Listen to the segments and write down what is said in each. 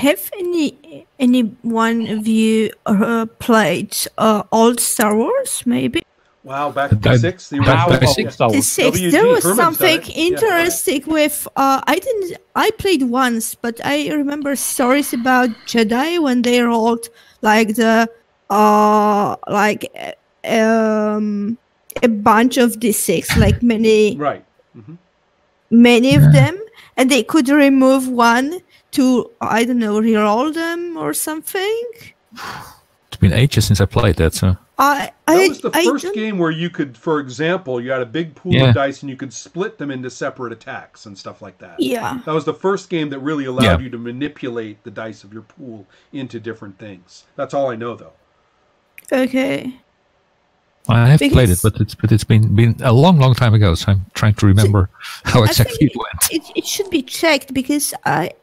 have anyone of you played old Star Wars? Maybe. Wow, back to D6, the original. D6. There was something interesting with. I played once, but I remember stories about Jedi when they rolled like the a bunch of D6, like many. Right. Many of them, and they could remove one to, I don't know, reroll them or something. It's been ages since I played that, so. That was the first game where you could, for example, you had a big pool of dice and you could split them into separate attacks and stuff like that. Yeah. That was the first game that really allowed you to manipulate the dice of your pool into different things. That's all I know, though. Okay. I have played it, but it's been a long time ago, so I'm trying to remember how exactly it went. It should be checked, because I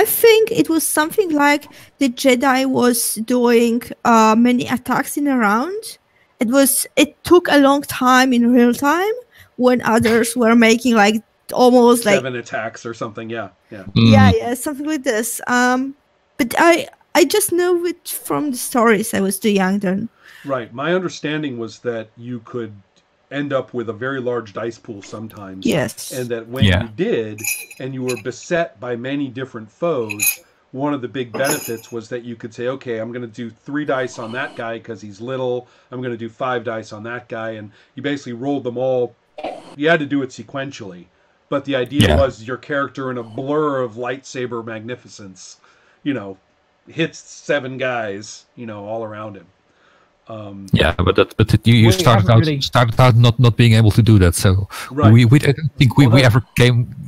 think it was something like the Jedi was doing many attacks in a round. It took a long time in real time when others were making like almost 7 attacks or something. Yeah, something like this. But I just know it from the stories. I was too young then. Right. My understanding was that you could end up with a very large dice pool sometimes. Yes. And that when you did, and you were beset by many different foes, one of the big benefits was that you could say, okay, I'm going to do 3 dice on that guy because he's little. I'm going to do 5 dice on that guy. And you basically rolled them all. You had to do it sequentially. But the idea was your character in a blur of lightsaber magnificence, hits 7 guys, all around him. But you started out not being able to do that, so we I don't think we ever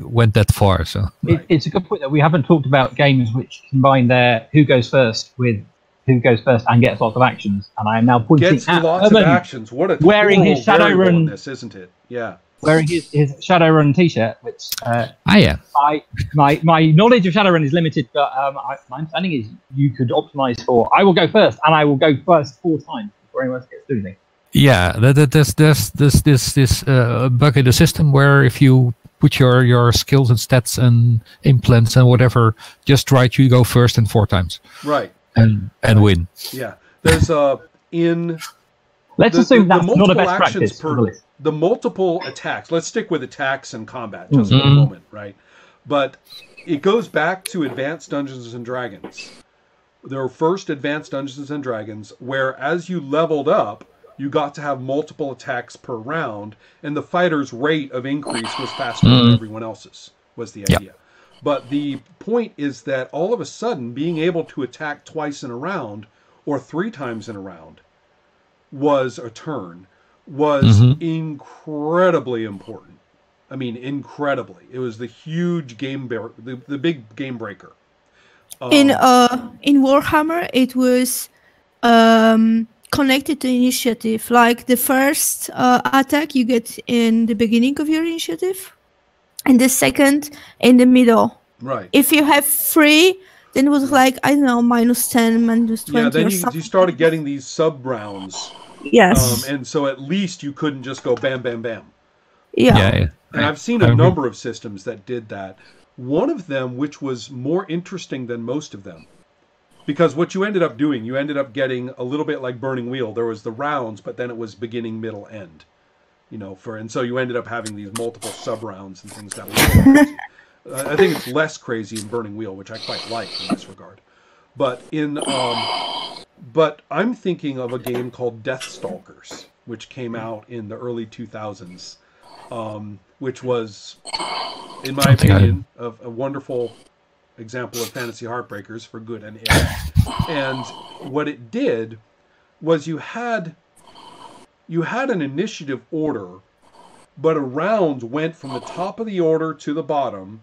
went that far. So it's a good point that we haven't talked about games which combine their who goes first with who goes first and gets lots of actions. And I am now pointing at lots of actions. What a wearing his Shadowrun, isn't it? Yeah. Wearing his Shadowrun T-shirt, which my knowledge of Shadowrun is limited, but my understanding is you could optimize for I will go first, and I will go first 4 times before anyone else gets to anything. Yeah, there's this bug in the system where if you put your skills and stats and implants and whatever just right, you go first and 4 times. Right. And win. Yeah. There's Let's assume that's not a best practice. The multiple attacks, let's stick with attacks and combat just for a moment, right? But it goes back to Advanced Dungeons and Dragons. There were first Advanced Dungeons and Dragons where as you leveled up, you got to have multiple attacks per round, and the fighter's rate of increase was faster than everyone else's, was the idea. But the point is that all of a sudden, being able to attack twice in a round, or 3 times in a round, was incredibly important. I mean, incredibly. It was the huge the big game breaker. In Warhammer, it was connected to initiative. Like the first attack you get in the beginning of your initiative, and the second in the middle. Right. If you have 3, then it was like, I don't know, -10, -20. Yeah, then you started getting these sub-rounds. Yes. And so at least you couldn't just go bam, bam, bam. Yeah. And I've seen a number of systems that did that. One of them, which was more interesting than most of them, because what you ended up doing, you ended up getting a little bit like Burning Wheel. There was the rounds, but then it was beginning, middle, end. And so you ended up having these multiple sub-rounds and things that were I think it's less crazy in Burning Wheel, which I quite like in this regard. But but I'm thinking of a game called Deathstalkers, which came out in the early 2000s, which was, in my opinion, a wonderful example of fantasy heartbreakers for good and ill. And what it did was you had an initiative order, but a round went from the top of the order to the bottom,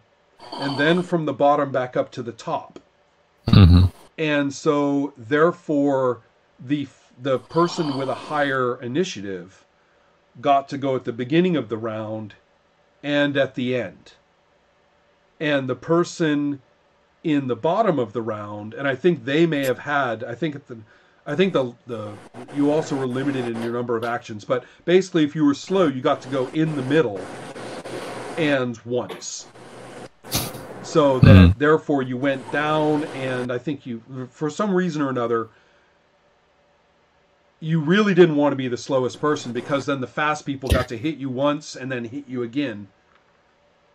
and then from the bottom back up to the top. Mm-hmm. And so, therefore, the person with a higher initiative got to go at the beginning of the round and at the end. And the person in the bottom of the round, and I think they may have had, you also were limited in your number of actions, but basically if you were slow, you got to go in the middle and once. So that therefore you went down, and I think you, for some reason or another, you really didn't want to be the slowest person, because then the fast people got to hit you once and then hit you again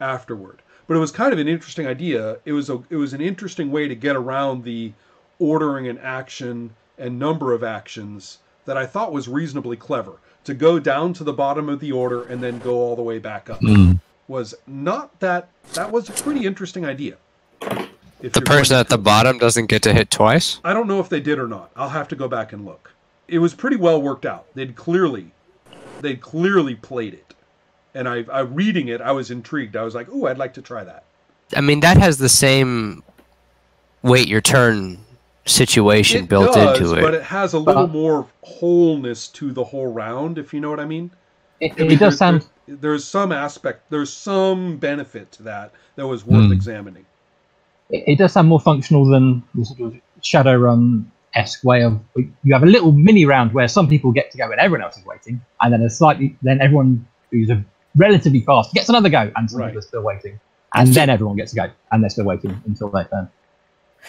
afterward. But it was kind of an interesting idea. It was an interesting way to get around the ordering an action and number of actions that I thought was reasonably clever. To go down to the bottom of the order and then go all the way back up was not that was a pretty interesting idea. The person at the bottom doesn't get to hit twice? I don't know if they did or not. I'll have to go back and look. It was pretty well worked out. They'd clearly played it. And I reading it, I was intrigued. I was like, "Ooh, I'd like to try that." I mean, that has the same wait your turn situation built into it. But it has a little more wholeness to the whole round, if you know what I mean. It does sound... There's some aspect, there's some benefit to that was worth examining. It does sound more functional than the sort of Shadowrun-esque way of, you have a little mini round where some people get to go when everyone else is waiting, and then everyone who's relatively fast gets another go, and some people are still waiting. And then everyone gets to go, and they're still waiting until their turn.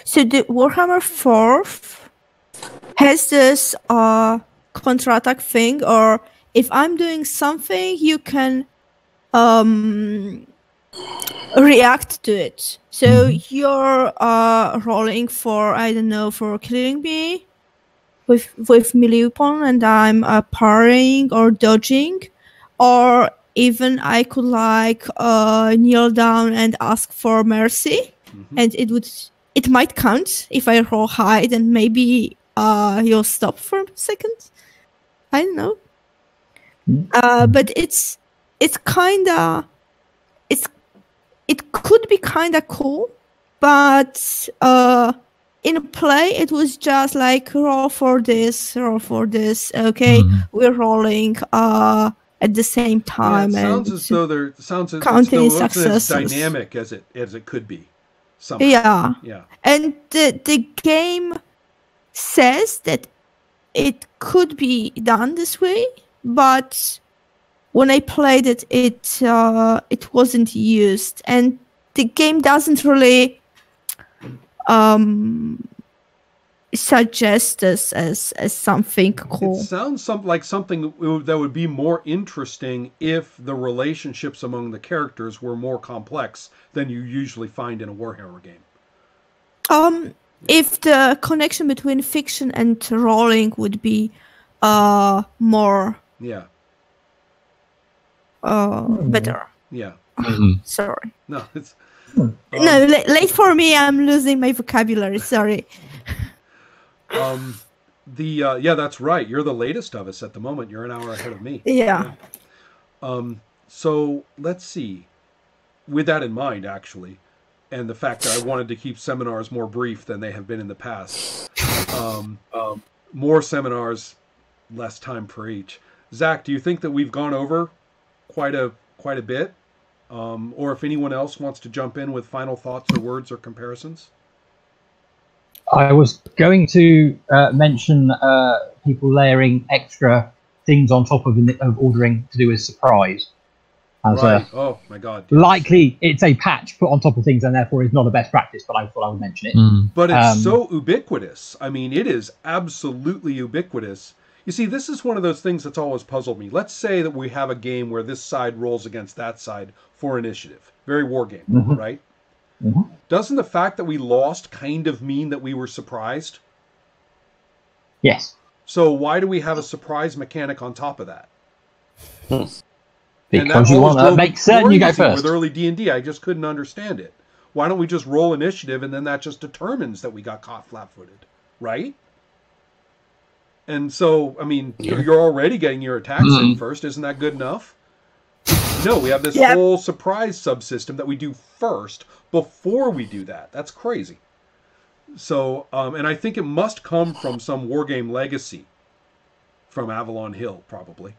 So the Warhammer 4th has this counterattack thing, or if I'm doing something, you can react to it. So you're rolling for, I don't know, for killing me with melee weapon, and I'm parrying or dodging, or even I could kneel down and ask for mercy, and it might count if I roll high, then maybe you'll stop for a second. I don't know. But it could be kinda cool, but in play it was just like roll for this. Okay, we're rolling at the same time. Yeah, it sounds as though it counting still wasn't as successes. dynamic as it could be. Somehow. Yeah. And the game says that it could be done this way, but when I played it, it wasn't used, and the game doesn't really suggest this as something cool. It sounds like something that would be more interesting if the relationships among the characters were more complex than you usually find in a Warhammer game. If the connection between fiction and rolling would be more better. Yeah. Sorry. No, it's no, late for me. I'm losing my vocabulary. Sorry. Yeah, that's right. You're the latest of us at the moment. You're an hour ahead of me. Yeah. So let's see. With that in mind, actually, and the fact that I wanted to keep seminars more brief than they have been in the past, more seminars, less time for each. Zach, do you think that we've gone over quite a bit? Or if anyone else wants to jump in with final thoughts or words or comparisons? I was going to mention people layering extra things on top of ordering to do with surprise. Oh my God! Yes. Likely, it's a patch put on top of things, and therefore is not a best practice. But I thought I would mention it. But it's so ubiquitous. I mean, it is absolutely ubiquitous. You see, this is one of those things that's always puzzled me. Let's say that we have a game where this side rolls against that side for initiative. Very war game, right? Doesn't the fact that we lost kind of mean that we were surprised? Yes. So why do we have a surprise mechanic on top of that? Because you want to make certain you go first. With early D&D, I just couldn't understand it. Why don't we just roll initiative, and then that just determines that we got caught flat-footed, right? And so, I mean, you're already getting your attacks in first. Isn't that good enough? No, we have this whole surprise subsystem that we do first before we do that. That's crazy. So, and I think it must come from some wargame legacy from Avalon Hill, probably.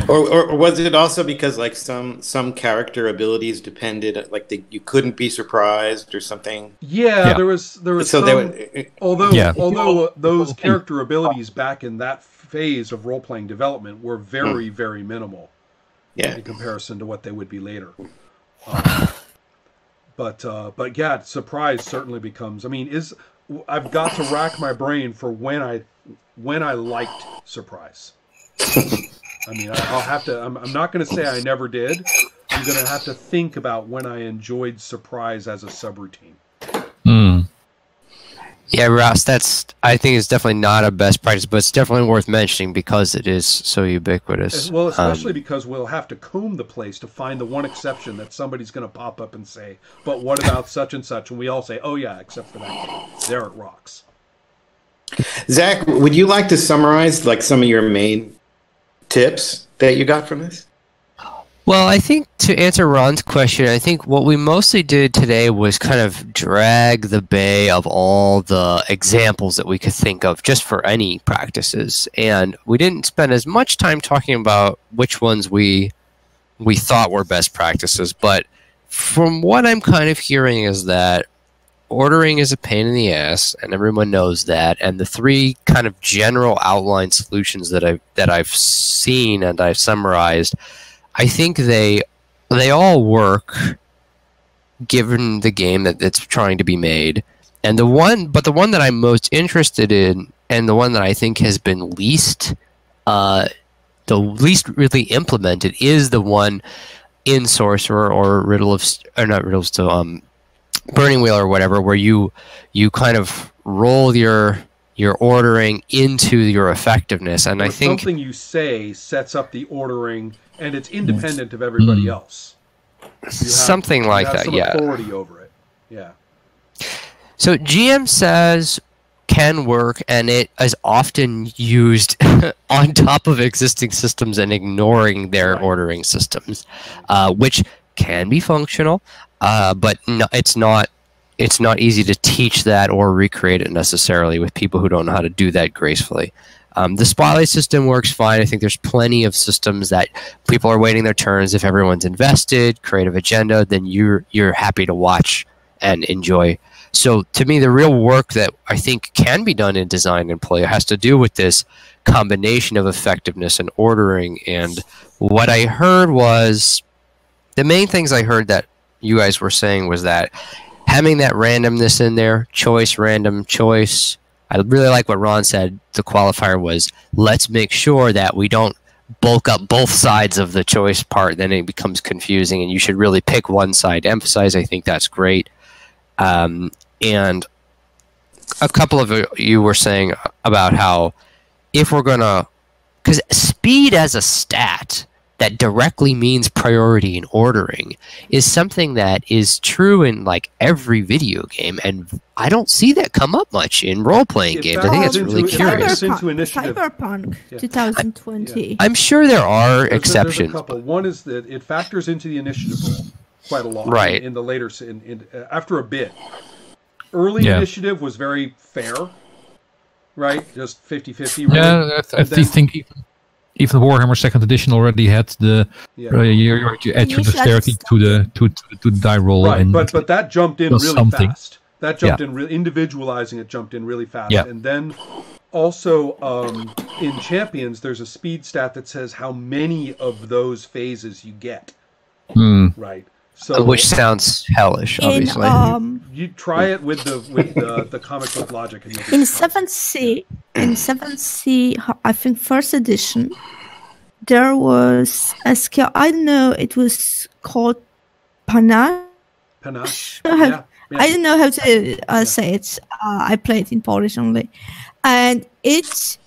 Or was it also because like some character abilities depended, like you couldn't be surprised or something? Yeah. there was So some, although those character abilities back in that phase of role-playing development were very, very minimal in comparison to what they would be later. But yeah, surprise certainly becomes. I mean, I've got to rack my brain for when I liked surprise. I mean, I'll have to. I'm not going to say I never did. I'm going to have to think about when I enjoyed surprise as a subroutine. Yeah, Ross, I think it's definitely not a best practice, but it's definitely worth mentioning because it is so ubiquitous. Well, especially because we'll have to comb the place to find the one exception that somebody's going to pop up and say, but what about such and such? And we all say, oh yeah, except for that game. There it rocks. Zach, would you like to summarize like some of your main tips that you got from this? Well, I think to answer Ron's question, I think what we mostly did today was kind of drag the bay of all the examples that we could think of just for any practices. And we didn't spend as much time talking about which ones we thought were best practices. But from what I'm kind of hearing is that ordering is a pain in the ass, and everyone knows that. And the three kind of general outline solutions that I've seen and I've summarized, I think they all work given the game that's trying to be made. And the one that I'm most interested in, and the one that I think has been the least really implemented, is the one in Sorcerer or Burning Wheel or whatever, where you kind of roll your ordering into your effectiveness. And I think something you say sets up the ordering, and it's independent of everybody else. Something like that, some yeah. Authority over it, yeah. So GM says can work, and it is often used on top of existing systems and ignoring their ordering systems, which can be functional, but no, it's not easy to teach that or recreate it necessarily with people who don't know how to do that gracefully. The spotlight system works fine. I think there's plenty of systems that people are waiting their turns. If everyone's invested, creative agenda, then you're happy to watch and enjoy. So to me, the real work that I think can be done in design and play has to do with this combination of effectiveness and ordering. And what I heard was, the main things I heard that you guys were saying was that having that randomness in there, choice, random, choice. I really like what Ron said. The qualifier was, let's make sure that we don't bulk up both sides of the choice part. Then it becomes confusing, and you should really pick one side to emphasize. I think that's great. And a couple of you were saying about how if we're going to... Because speed as a stat that directly means priority in ordering is something that is true in like every video game, and I don't see that come up much in role-playing games. I think it's really curious. Cyberpunk 2020. I'm sure there are exceptions. There's a couple. One is that it factors into the initiative roll quite a lot. Right. In the later, after a bit. Early initiative was very fair, right? Just 50-50. Really. Yeah, I think even Warhammer 2nd Edition already had the you add your dexterity to the die roll. Right, and but that jumped in really fast. That jumped in, individualizing it jumped in really fast. Yeah. And then also in Champions, there's a speed stat that says how many of those phases you get. Right. So, which sounds hellish, obviously. You try it with the comic book logic. And in 7th C, I think 1st edition, there was a skill. I don't know. It was called panache. Panache. I don't know how to say it. I play it in Polish only, and it's.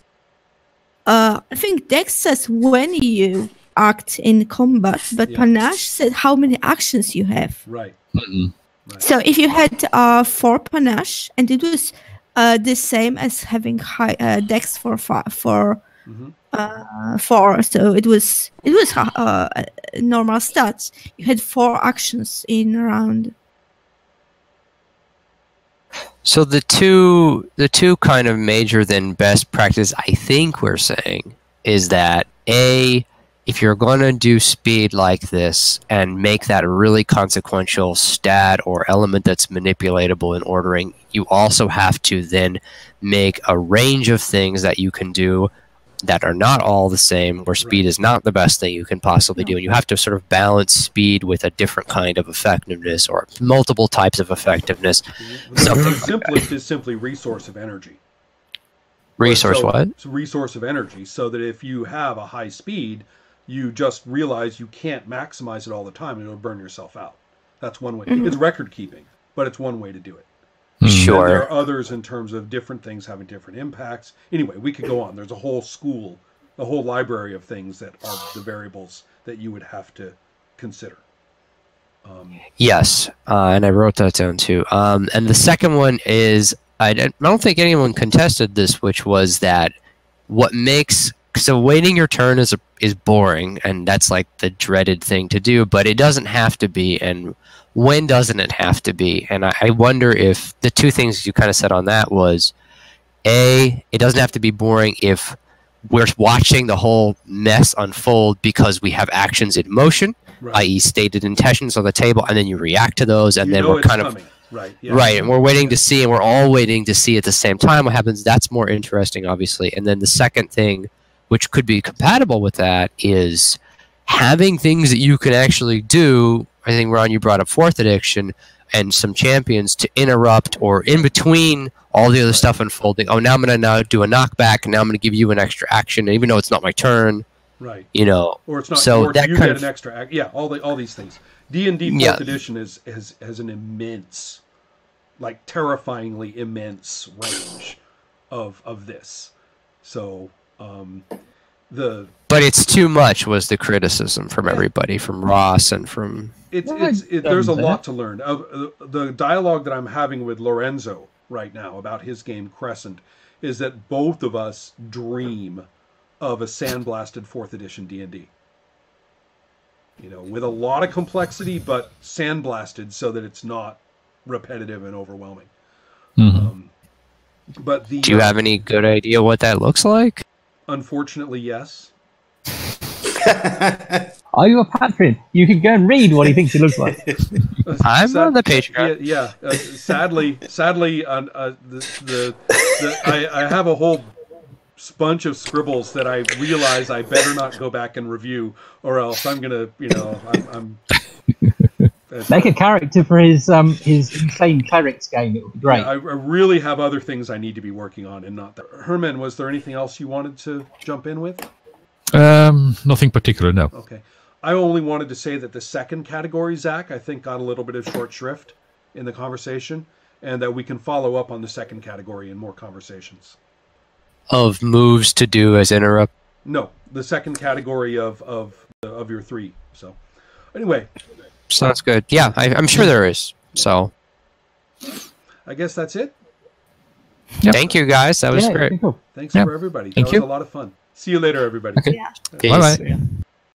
I think Dex says when you act in combat, but panache said how many actions you have. Right. Right. So if you had 4 panache, and it was the same as having high dex for 4, so it was normal stats. You had 4 actions in a round. So the two kind of major then best practice I think we're saying is that if you're going to do speed like this and make that a really consequential stat or element that's manipulatable in ordering, you also have to then make a range of things that you can do that are not all the same, where speed is not the best thing you can possibly do, and you have to sort of balance speed with a different kind of effectiveness or multiple types of effectiveness. The simplest is simply resource of energy. Resource So, what? it's a resource of energy, so that if you have a high speed, you just realize you can't maximize it all the time, and it'll burn yourself out. That's one way. It's record keeping, but it's one way to do it. Sure. And there are others in terms of different things having different impacts. Anyway, we could go on. There's a whole school, a whole library of things that are the variables that you would have to consider. Yes, and I wrote that down too. And the second one is, I don't think anyone contested this, which was that what makes, so waiting your turn is boring, and that's like the dreaded thing to do, but it doesn't have to be. And when doesn't it have to be? And I wonder if the two things you kind of said on that was, A, it doesn't have to be boring if we're watching the whole mess unfold because we have actions in motion, Right. i.e. stated intentions on the table, and then you react to those, and You then know we're it's kind of... coming. Right. Yeah. Right, and we're waiting to see, and we're all waiting to see at the same time what happens. That's more interesting, obviously. And then the second thing, which could be compatible with that, is having things that you can actually do. I think, Ron, you brought up Fourth Addiction and some champions to interrupt or in between all the other stuff unfolding. Oh, now I'm going to do a knockback, and now I'm going to give you an extra action, even though it's not my turn. Right. You know, Or it's not. so or that you kind get of, an extra. Yeah. All these things. D&D Fourth Edition has an immense, like terrifyingly immense range of this. So but it's too much was the criticism from everybody, from Ross and from... there's a lot to learn. The dialogue that I'm having with Lorenzo right now about his game Crescent is that both of us dream of a sandblasted 4th edition D&D. You know, with a lot of complexity, but sandblasted so that it's not repetitive and overwhelming. But do you have any good idea what that looks like? Unfortunately, yes. Are you a patron? You can go and read what he thinks it looks like. I'm on the Patreon. Yeah. Sadly, I have a whole bunch of scribbles that I realize I better not go back and review, or else I'm gonna, I'm Make a character for his insane clerics game. It would be great. Yeah, I really have other things I need to be working on, and not that. Herman, was there anything else you wanted to jump in with? Nothing particular, no. Okay. I only wanted to say that the second category, Zach, I think got a little bit of short shrift in the conversation, and that we can follow up on the second category in more conversations. Of moves to do as interrupt? No, the second category of your three. So, anyway. Sounds good. Yeah, I'm sure there is. So, I guess that's it. Yep. Thank you, guys. That was great. Cool. Thanks for everybody. That was a lot of fun. See you later, everybody. Okay. Yeah. Peace. Bye-bye.